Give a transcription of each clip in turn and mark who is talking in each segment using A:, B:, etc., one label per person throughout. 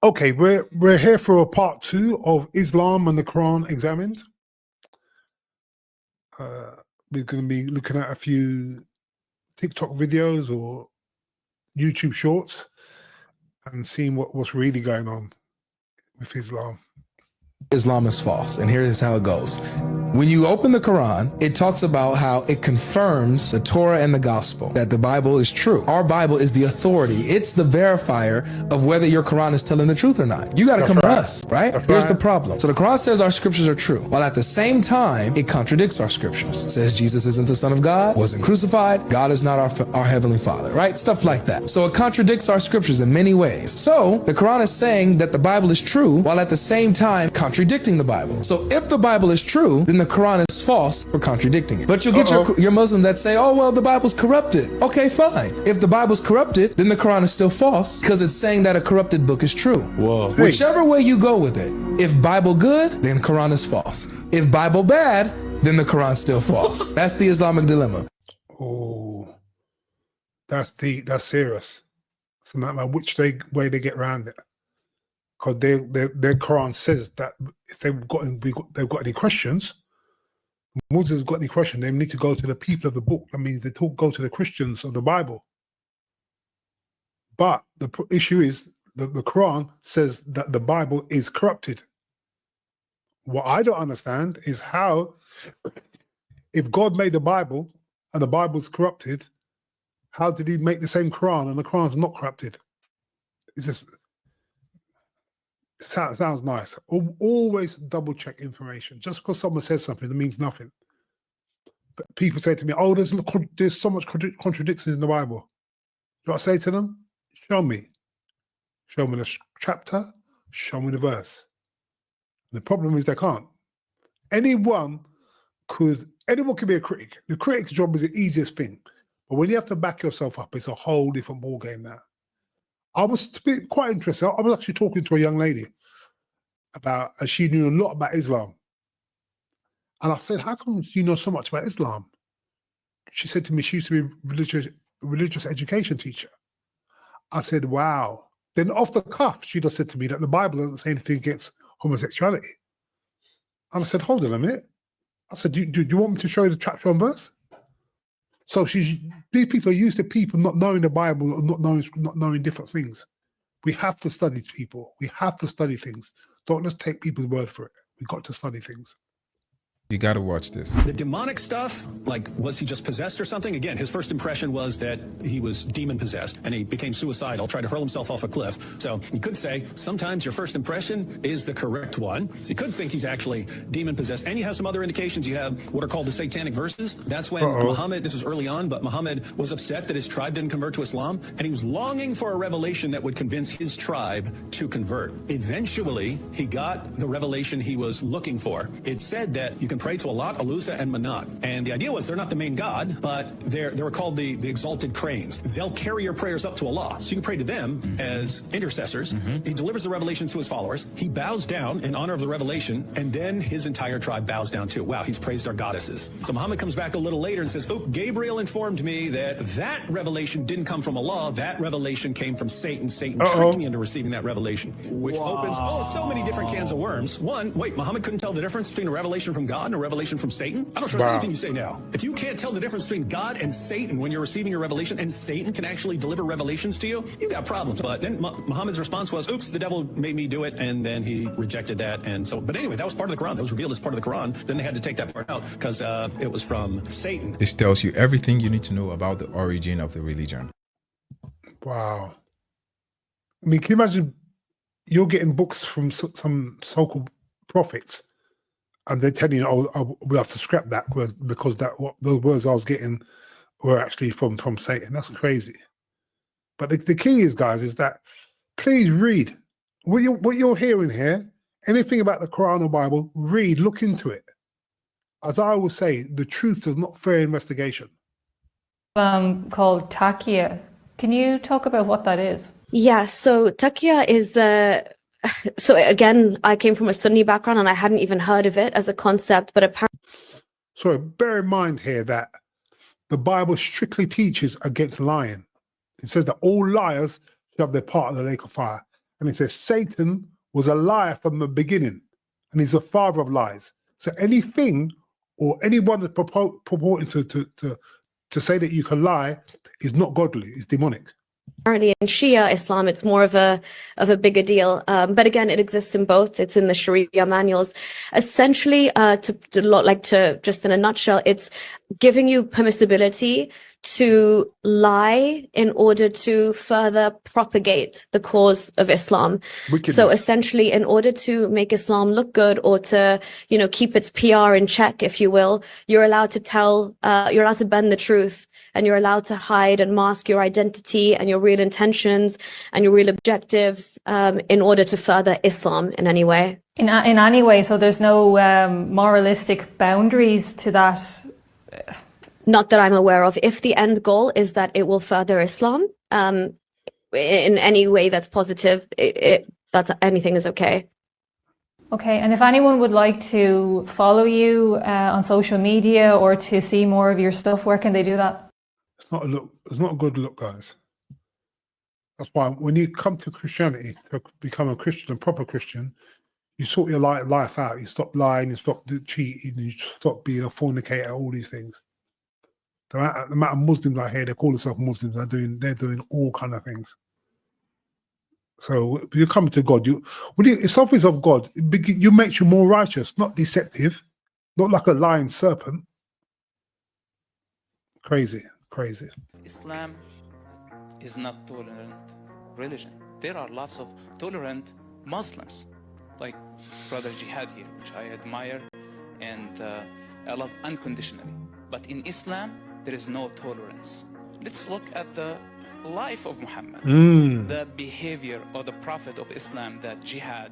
A: Okay, we're here for a part 2 of Islam and the Quran examined. We're going to be looking at a few TikTok videos or YouTube shorts and seeing what's really going on with Islam.
B: Islam is false, and here is how it goes. When you open the Quran, it talks about how it confirms the Torah and the Gospel, that the Bible is true. Our Bible is the authority. It's the verifier of whether your Quran is telling the truth or not. You got to come to us, right? Here's the problem. So the Quran says our scriptures are true, while at the same time, it contradicts our scriptures. It says Jesus isn't the Son of God, wasn't crucified, God is not our Heavenly Father, right? Stuff like that. So it contradicts our scriptures in many ways. So the Quran is saying that the Bible is true, while at the same time contradicting the Bible. So if the Bible is true, then the Quran is false for contradicting it. But you'll get your Muslim that say, oh, well, the Bible's corrupted. Okay, fine. If the Bible's corrupted, then the Quran is still false because it's saying that a corrupted book is true. Whoa. Hey. Whichever way you go with it, if Bible good, then Quran is false. If Bible bad, then the Quran's still false. That's the Islamic dilemma.
A: Oh, that's deep. That's serious. So no matter which way they get around it. Because their Quran says that if they've got any questions, Muslims have got any questions, they need to go to the people of the book. That means they go to the Christians of the Bible. But the issue is that the Quran says that the Bible is corrupted. What I don't understand is how, if God made the Bible and the Bible's corrupted, how did he make the same Quran and the Quran's not corrupted? It's just... Sounds nice. Always double check information. Just because someone says something, it means nothing. But people say to me, oh, there's so much contradictions in the Bible. Do I say to them? Show me. Show me the chapter, show me the verse. The problem is they can't. Anyone could be a critic. The critic's job is the easiest thing. But when you have to back yourself up, it's a whole different ballgame now. I was quite interested. I was actually talking to a young lady about, she knew a lot about Islam. And I said, how come you know so much about Islam? She said to me, she used to be a religious education teacher. I said, wow. Then off the cuff, she just said to me that the Bible doesn't say anything against homosexuality. And I said, hold on a minute. I said, do you want me to show you the chapter and verse? So these people are used to people not knowing the Bible, or not knowing different things. We have to study people. We have to study things. Don't just take people's word for it. We've got to study things.
C: You got to watch this.
D: The demonic stuff, like was he just possessed or something? Again, his first impression was that he was demon possessed and he became suicidal, tried to hurl himself off a cliff. So you could say sometimes your first impression is the correct one. So you could think he's actually demon possessed. And you have some other indications. You have what are called the satanic verses. That's when Muhammad, this was early on, but Muhammad was upset that his tribe didn't convert to Islam. And he was longing for a revelation that would convince his tribe to convert. Eventually, he got the revelation he was looking for. It said that you can pray to Allah, Alusa, and Manat. And the idea was they're not the main god, but they were called the exalted cranes. They'll carry your prayers up to Allah. So you can pray to them as intercessors. He delivers the revelation to his followers. He bows down in honor of the revelation, and then his entire tribe bows down too. Wow, he's praised our goddesses. So Muhammad comes back a little later and says, oh, Gabriel informed me that revelation didn't come from Allah. That revelation came from Satan. Satan tricked me into receiving that revelation, which opens, so many different cans of worms. One, wait, Muhammad couldn't tell the difference between a revelation from God and a revelation from Satan? I don't trust anything you say now. If you can't tell the difference between God and Satan when you're receiving your revelation, and Satan can actually deliver revelations to you, you've got problems. But then Muhammad's response was, oops, the devil made me do it, and then he rejected that. And so, but anyway, that was part of the Quran. That was revealed as part of the Quran. Then they had to take that part out because it was from Satan.
C: This tells you everything you need to know about the origin of the religion.
A: Wow. I mean, can you imagine you're getting books from some so-called prophets, and they're telling you, oh, we have to scrap that because those words I was getting were actually from Satan. That's crazy. But the key is, guys, is that please read what you're hearing here. Anything about the Quran or Bible, read, look into it. As I always say, the truth does not fear investigation.
E: Called Taqiyya. Can you talk about what that is?
F: Yeah, so Taqiyya is so again, I came from a Sunni background and I hadn't even heard of it as a concept, but apparently...
A: So bear in mind here that the Bible strictly teaches against lying. It says that all liars should have their part of the lake of fire. And it says Satan was a liar from the beginning, and he's the father of lies. So anything or anyone that's purporting to say that you can lie is not godly, it's demonic.
F: Apparently in Shia Islam, it's more of a bigger deal. But again, it exists in both. It's in the Sharia manuals. Essentially, to just in a nutshell, it's giving you permissibility to lie in order to further propagate the cause of Islam.
A: Wickedness.
F: So essentially, in order to make Islam look good or to, keep its PR in check, if you will, you're allowed to bend the truth, and you're allowed to hide and mask your identity and your real intentions and your real objectives in order to further Islam in any way.
E: In any way, so there's no moralistic boundaries to that?
F: Not that I'm aware of. If the end goal is that it will further Islam in any way that's positive, that's anything is okay.
E: Okay, and if anyone would like to follow you on social media or to see more of your stuff, where can they do that?
A: It's not a look. It's not a good look, guys. That's why when you come to Christianity to become a Christian, a proper Christian, you sort your life out. You stop lying, you stop cheating, you stop being a fornicator, all these things. The amount of Muslims out here, they call themselves Muslims, they're doing all kind of things. So when you come to God, if something's of God, you makes you more righteous, not deceptive, not like a lying serpent. Crazy.
G: Islam is not tolerant religion. There are lots of tolerant Muslims, like Brother Jihad here, which I admire and I love unconditionally. But in Islam, there is no tolerance. Let's look at the life of Muhammad, the behavior of the Prophet of Islam that Jihad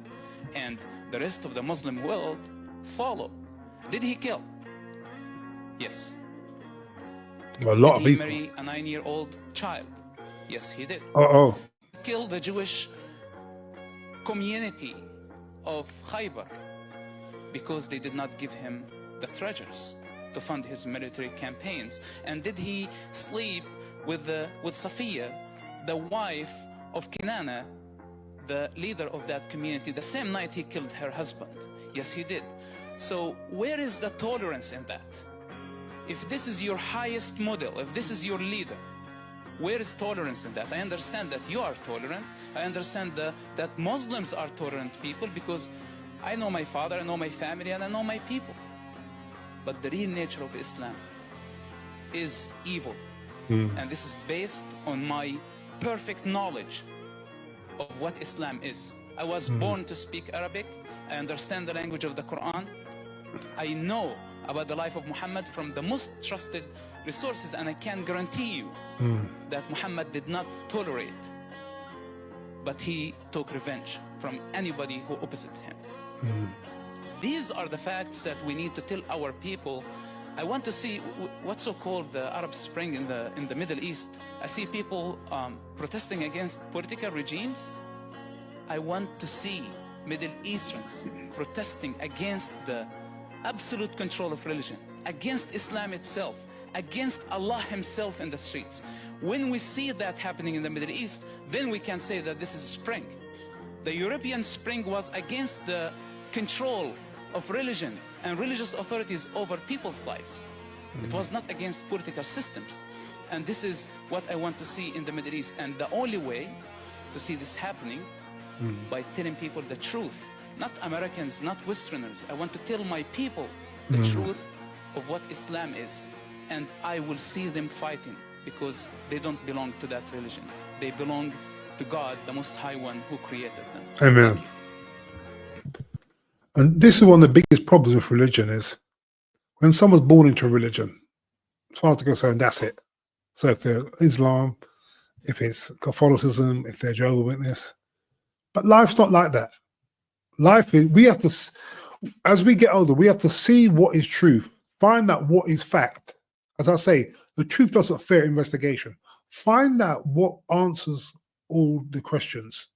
G: and the rest of the Muslim world follow. Did he kill? Yes.
A: A lot of
G: Did he
A: people.
G: marry a 9-year-old child? Yes, he did.
A: Killed
G: the Jewish community of Khaybar because they did not give him the treasures to fund his military campaigns. And did he sleep with Safiya, the wife of Kinana, the leader of that community, the same night he killed her husband? Yes, he did. So where is the tolerance in that? If this is your highest model, if this is your leader, where is tolerance in that? I understand that you are tolerant. I understand that Muslims are tolerant people because I know my father, I know my family, and I know my people. But the real nature of Islam is evil. And this is based on my perfect knowledge of what Islam is. I was born to speak Arabic. I understand the language of the Quran. I know about the life of Muhammad from the most trusted resources, and I can guarantee you that Muhammad did not tolerate, but he took revenge from anybody who opposed him. These are the facts that we need to tell our people. I want to see what's so-called the Arab Spring in the Middle East. I see people protesting against political regimes. I want to see Middle Easterns protesting against the absolute control of religion, against Islam itself, against Allah himself in the streets. When we see that happening in the Middle East, then we can say that this is a spring. The European Spring was against the control of religion and religious authorities over people's lives. It was not against political systems. And this is what I want to see in the Middle East. And the only way to see this happening by telling people the truth. Not Americans, not Westerners. I want to tell my people the truth of what Islam is. And I will see them fighting because they don't belong to that religion. They belong to God, the Most High One who created them.
A: Amen. And this is one of the biggest problems with religion is when someone's born into a religion, as far as I'm concerned, that's it. So if they're Islam, if it's Catholicism, if they're Jehovah's Witness. But life's not like that. Life is, we have to, as we get older, we have to see what is truth, find out what is fact. As I say, the truth doesn't fear investigation. Find out what answers all the questions.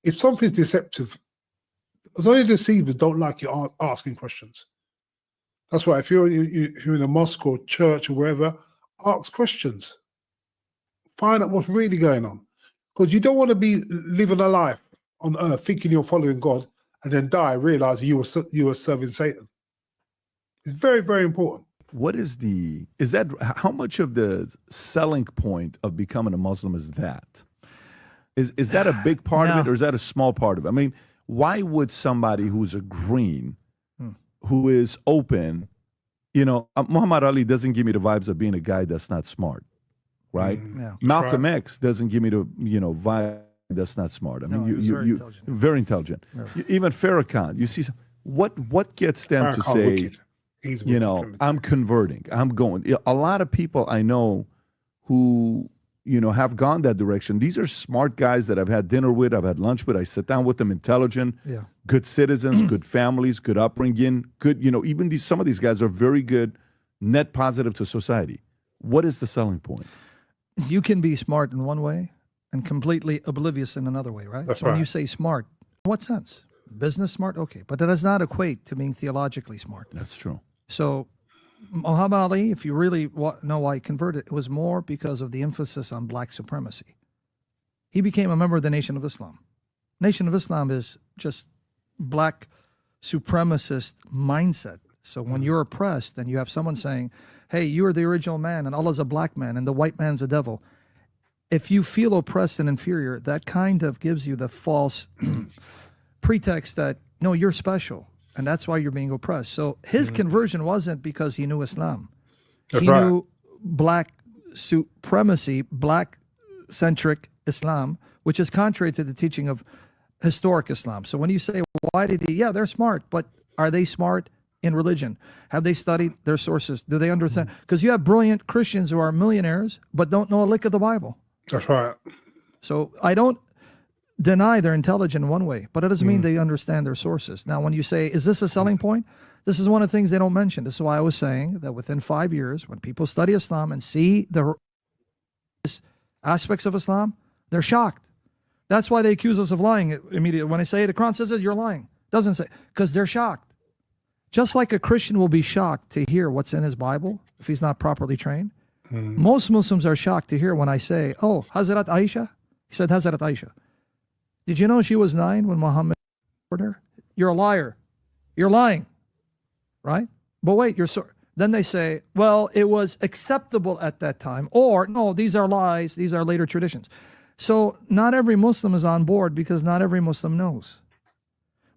A: If something's deceptive, as only deceivers don't like you asking questions. That's why if you're in a mosque or church or wherever, ask questions. Find out what's really going on. Because you don't want to be living a life on earth thinking you're following God and then die realizing you were serving Satan. It's very, very important.
H: What is how much of the selling point of becoming a Muslim is that? Is that a big part of it, or is that a small part of it? I mean, why would somebody who's a green, who is open, Muhammad Ali doesn't give me the vibes of being a guy that's not smart, right? Malcolm X doesn't give me the vibe that's not smart. I mean, very intelligent.
I: Yeah.
H: Even Farrakhan, you see, what gets them to say, I'm converting, I'm going. A lot of people I know who have gone that direction. These are smart guys that I've had dinner with, I've had lunch with. I sit down with them, intelligent, good citizens, good families, good upbringing, good. Even some of these guys are very good, net positive to society. What is the selling point?
I: You can be smart in one way and completely oblivious in another way, right?
A: That's
I: When
A: right.
I: you say smart, in what sense? Business smart? Okay. But that does not equate to being theologically smart.
H: That's true.
I: So Muhammad Ali, if you really know why he converted, it was more because of the emphasis on black supremacy. He became a member of the Nation of Islam. Nation of Islam is just black supremacist mindset. So when you're oppressed and you have someone saying, hey, you're the original man and Allah's a black man and the white man's a devil, if you feel oppressed and inferior, that kind of gives you the false pretext that, no, you're special. And that's why you're being oppressed. So his conversion wasn't because he knew Islam. He knew black supremacy, black-centric Islam, which is contrary to the teaching of historic Islam. So when you say, why did he? Yeah, they're smart, but are they smart in religion? Have they studied their sources? Do they understand? Because you have brilliant Christians who are millionaires, but don't know a lick of the Bible.
A: That's right.
I: So I don't deny they're intelligent in one way, but it doesn't mean they understand their sources. Now, when you say, is this a selling point? This is one of the things they don't mention. This is why I was saying that within 5 years, when people study Islam and see the aspects of Islam, they're shocked. That's why they accuse us of lying immediately. When I say the Quran says it, you're lying. Doesn't say, because they're shocked. Just like a Christian will be shocked to hear what's in his Bible if he's not properly trained. Most Muslims are shocked to hear when I say, oh, Hazrat Aisha. He said Hazrat Aisha. Did you know she was 9 when Muhammad offered her? You're a liar. You're lying. Right? But wait, then they say, well, it was acceptable at that time. Or, no, these are lies. These are later traditions. So not every Muslim is on board because not every Muslim knows.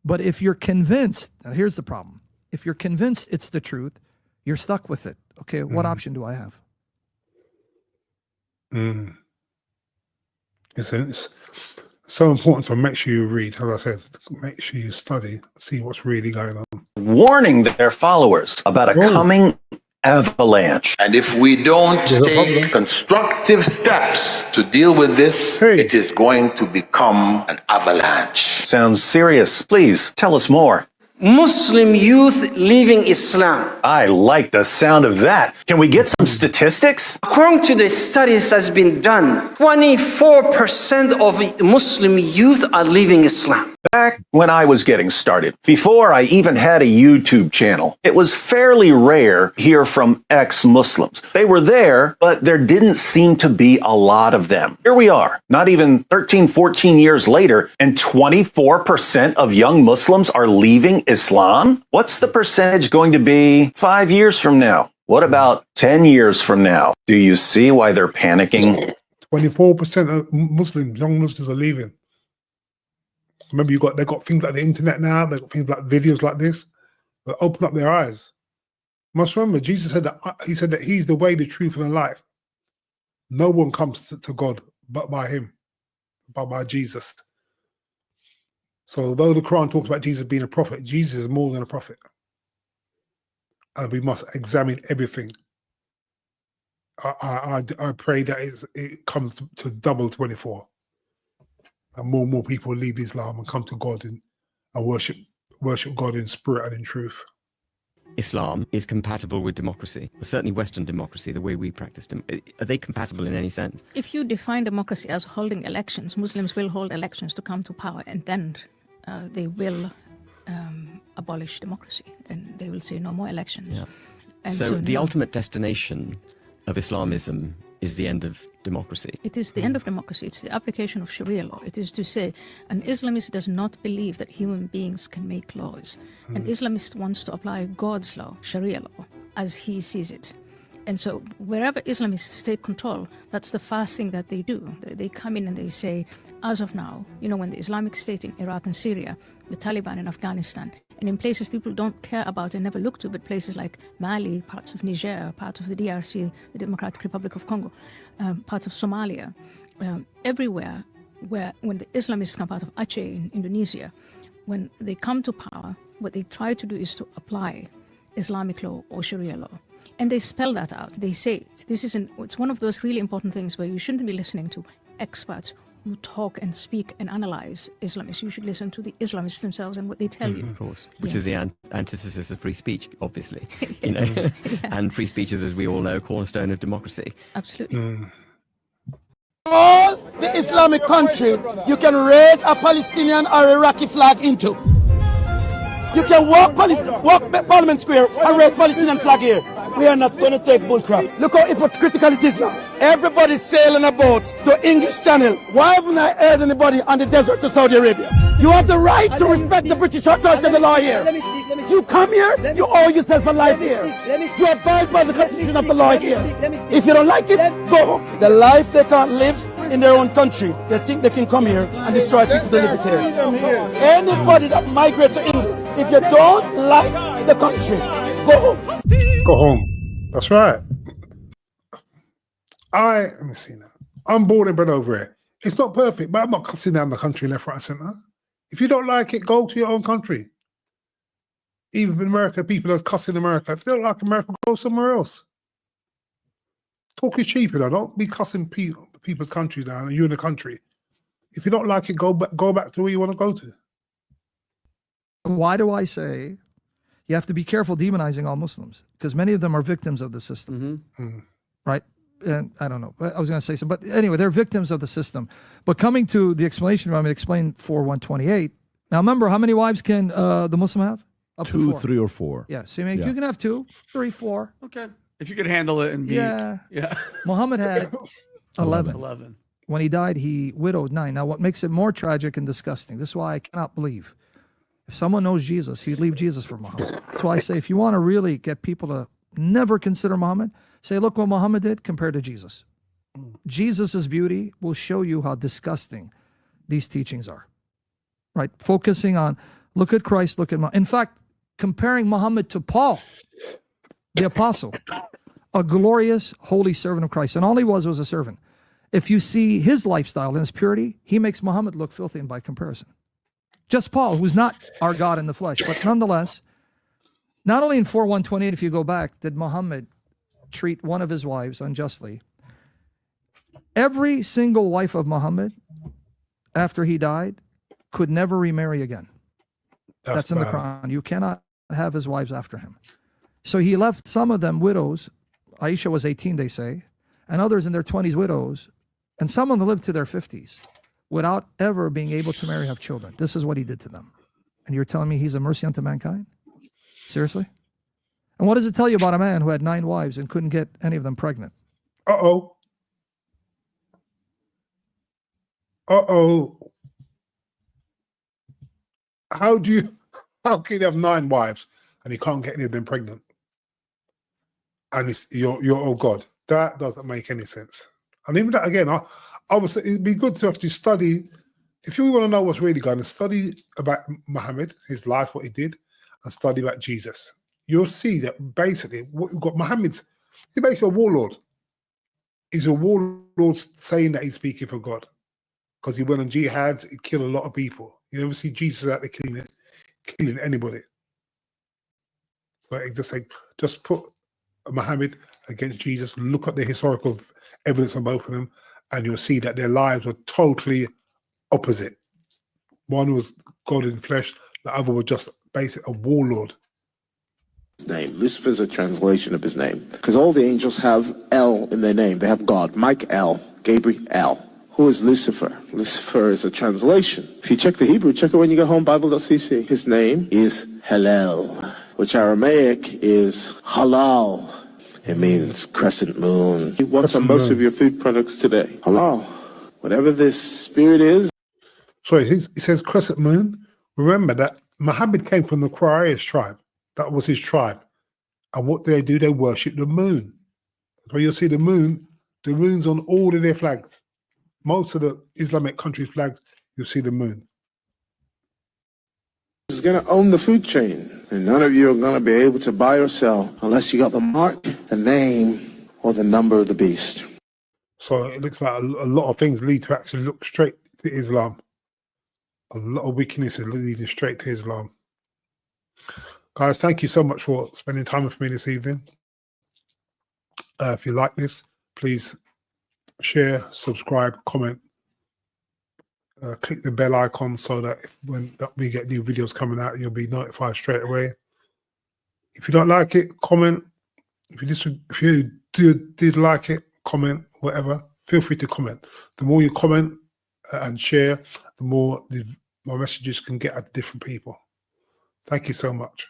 I: But if you're convinced, now here's the problem. If you're convinced it's the truth, you're stuck with it. Okay, what option do I have?
A: It's so important to make sure you read, as I said, make sure you study, see what's really going on.
D: Warning their followers about a coming avalanche.
J: And if we don't take constructive steps to deal with this, it is going to become an avalanche.
D: Sounds serious. Please tell us more.
K: Muslim youth leaving Islam.
D: I like the sound of that. Can we get some statistics?
K: According to the studies that's been done, 24% of Muslim youth are leaving Islam.
D: Back when I was getting started, before I even had a YouTube channel, it was fairly rare to hear from ex-Muslims. They were there, but there didn't seem to be a lot of them. Here we are, not even 13, 14 years later, and 24% of young Muslims are leaving Islam? What's the percentage going to be 5 years from now? What about 10 years from now? Do you see why they're panicking?
A: 24% of Muslims, young Muslims, are leaving. Remember, they've got things like the internet now. They've got things like videos like this that open up their eyes. Must remember, Jesus said that he's the way, the truth, and the life. No one comes to God but by him, but by Jesus. So although the Quran talks about Jesus being a prophet, Jesus is more than a prophet. And we must examine everything. I pray that it comes to double 24. And more people leave Islam and come to God and worship God in spirit and in truth.
L: Islam is compatible with democracy, certainly Western democracy, the way we practice them. Are they compatible in any sense?
M: If you define democracy as holding elections, Muslims will hold elections to come to power, and then they will abolish democracy, and they will say no more elections.
L: Yeah. So the ultimate destination of Islamism is the end of democracy.
M: It is the end of democracy. It's the application of Sharia law. It is to say an Islamist does not believe that human beings can make laws. An Islamist wants to apply God's law, Sharia law, as he sees it. And so wherever Islamists take control, that's the first thing that they do. They come in and they say, as of now, when the Islamic State in Iraq and Syria, the Taliban in Afghanistan, and in places people don't care about and never look to, but places like Mali, parts of Niger, parts of the DRC, the Democratic Republic of Congo, parts of Somalia, everywhere when the Islamists come out of Aceh in Indonesia, when they come to power, what they try to do is to apply Islamic law or Sharia law. And they spell that out. They say it. It's one of those really important things where you shouldn't be listening to experts who talk and speak and analyze Islamists. You should listen to the Islamists themselves and what they tell you.
L: Of course, which is the antithesis of free speech, obviously. And free speech is, as we all know, a cornerstone of democracy.
M: Absolutely.
N: All the Islamic country you can raise a Palestinian or Iraqi flag into. You can walk Parliament Square and raise Palestinian flag here. We are not going to take bullcrap. Look how hypocritical it is now. Everybody's sailing a boat to English Channel. Why haven't I heard anybody on the desert to Saudi Arabia? You have the right to respect the British authority and the law here. You come here, you owe yourself a life here. You abide by the constitution of the law here. If you don't like it, go home. The life they can't live in their own country, they think they can come here and destroy people to live it here. Anybody that migrates to England, if you don't like the country, go home.
A: Go home. That's right. Let me see now. I'm born and bred over here. It's not perfect, but I'm not cussing down the country left, right, and centre. If you don't like it, go to your own country. Even in America, people are cussing America. If they don't like America, go somewhere else. Talk is cheap, Don't be cussing people's countries down and you're in the country. If you don't like it, go back to where you want to go to.
I: Why do I say you have to be careful demonizing all Muslims? Because many of them are victims of the system, right? And I don't know. I was going to say something, but anyway, they're victims of the system. But coming to the explanation, I'm going to explain 4:128. Now, remember, how many wives can the Muslim have? Up to
H: 2,
I: 4.
H: 3, or 4.
I: Yeah, so you can have 2, 3, 4.
O: Okay, if you could handle it and be
I: Muhammad had 11.
O: 11.
I: When he died, he widowed 9. Now, what makes it more tragic and disgusting? This is why I cannot believe if someone knows Jesus, he'd leave Jesus for Muhammad. That's why I say if you want to really get people to never consider Muhammad, say, look what Muhammad did compared to Jesus. Jesus' beauty will show you how disgusting these teachings are, right? Focusing on, look at Christ, look at Muhammad. In fact, comparing Muhammad to Paul, the apostle, a glorious, holy servant of Christ. And all he was a servant. If you see his lifestyle and his purity, he makes Muhammad look filthy by comparison. Just Paul, who's not our God in the flesh, but nonetheless, not only in 4:128, if you go back, did Muhammad treat one of his wives unjustly. Every single wife of Muhammad, after he died, could never remarry again. That's in the Quran. You cannot have his wives after him. So he left some of them widows. Aisha was 18, they say, and others in their 20s widows, and some of them lived to their 50s without ever being able to marry, have children. This is what he did to them. And you're telling me he's a mercy unto mankind? Seriously? And what does it tell you about a man who had 9 wives and couldn't get any of them pregnant?
A: Uh-oh. How can you have 9 wives and you can't get any of them pregnant? And you're oh God, that doesn't make any sense. And even that again, I would say it'd be good to actually study. If you want to know what's really going on, study about Muhammad, his life, what he did, and study about Jesus. You'll see that basically what you've got, he's basically a warlord. He's a warlord saying that he's speaking for God because he went on jihad, he killed a lot of people. You never see Jesus out there killing anybody. So it just put Muhammad against Jesus, look at the historical evidence on both of them, and you'll see that their lives were totally opposite. One was God in flesh, the other was just basically a warlord.
J: Name. Lucifer is a translation of his name because all the angels have L in their name. They have God, Michael, Gabriel, L. Who is Lucifer? Lucifer is a translation. If you check the Hebrew, check it when you go home, Bible.cc. His name is Hallel, which Aramaic is halal. It means crescent moon. What's
A: Crescent
J: on most
A: moon.
J: of your food products today? Halal. Whatever this spirit is.
A: So it says crescent moon. Remember that Muhammad came from the Quraysh tribe. That was his tribe. And what do? They worship the moon. So you'll see the moon's on all of their flags. Most of the Islamic countries' flags, you'll see the moon.
J: Is going to own the food chain. And none of you are going to be able to buy or sell unless you got the mark, the name, or the number of the beast.
A: So it looks like a lot of things lead to actually look straight to Islam. A lot of wickedness is leading straight to Islam. Guys, thank you so much for spending time with me this evening. If you like this, please share, subscribe, comment. Click the bell icon so that when we get new videos coming out, you'll be notified straight away. If you don't like it, comment. If you did like it, comment, whatever. Feel free to comment. The more you comment and share, the more my messages can get at different people. Thank you so much.